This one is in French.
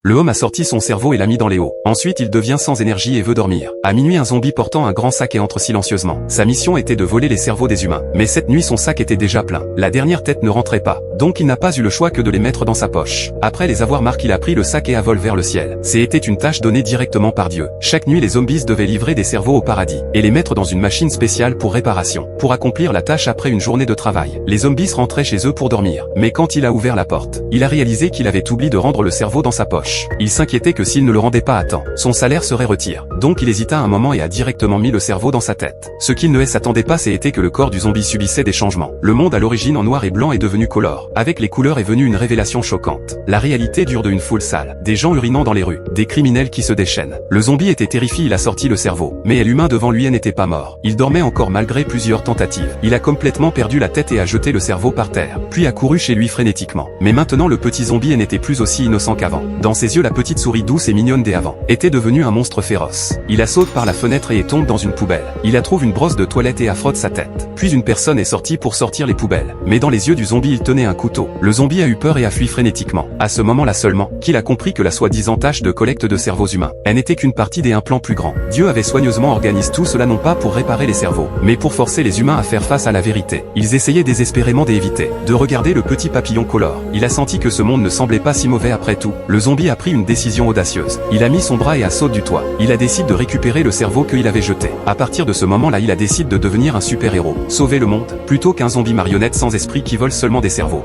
Le homme a sorti son cerveau et l'a mis dans les hauts. Ensuite il devient sans énergie et veut dormir. À minuit un zombie portant un grand sac entre silencieusement. Sa mission était de voler les cerveaux des humains. Mais cette nuit son sac était déjà plein. La dernière tête ne rentrait pas. Donc il n'a pas eu le choix que de les mettre dans sa poche. Après les avoir marqués il a pris le sac et a volé vers le ciel. C'était une tâche donnée directement par Dieu. Chaque nuit les zombies devaient livrer des cerveaux au paradis. Et les mettre dans une machine spéciale pour réparation. Pour accomplir la tâche après une journée de travail. Les zombies rentraient chez eux pour dormir. Mais quand il a ouvert la porte, il a réalisé qu'il avait oublié de rendre le cerveau dans sa poche. Il s'inquiétait que s'il ne le rendait pas à temps, son salaire serait retiré. Donc il hésita un moment et a directement mis le cerveau dans sa tête. Ce qu'il ne s'attendait pas c'était que le corps du zombie subissait des changements. Le monde à l'origine en noir et blanc est devenu color. Avec les couleurs est venue une révélation choquante. La réalité dure d'une foule sale. Des gens urinant dans les rues. Des criminels qui se déchaînent. Le zombie était terrifié, il a sorti le cerveau. Mais l'humain devant lui n'était pas mort. Il dormait encore malgré plusieurs tentatives. Il a complètement perdu la tête et a jeté le cerveau par terre. Puis a couru chez lui frénétiquement. Mais maintenant le petit zombie n'était plus aussi innocent qu'avant. Dans ses yeux la petite souris douce et mignonne d'avant était devenue un monstre féroce. Il a saute par la fenêtre et tombe dans une poubelle. Il a trouvé une brosse de toilette et a frotte sa tête. Puis une personne est sortie pour sortir les poubelles. Mais dans les yeux du zombie il tenait un couteau. Le zombie a eu peur et a fui frénétiquement. À ce moment-là seulement, qu'il a compris que la soi-disant tâche de collecte de cerveaux humains, elle n'était qu'une partie d'un plan plus grand. Dieu avait soigneusement organisé tout cela non pas pour réparer les cerveaux, mais pour forcer les humains à faire face à la vérité. Ils essayaient désespérément d'éviter de regarder le petit papillon color. Il a senti que ce monde ne semblait pas si mauvais après tout. Le zombie a pris une décision audacieuse. Il a mis son bras et a sauté du toit. Il a décidé de récupérer le cerveau qu'il avait jeté. À partir de ce moment-là, il a décidé de devenir un super-héros. Sauver le monde, plutôt qu'un zombie marionnette sans esprit qui vole seulement des cerveaux.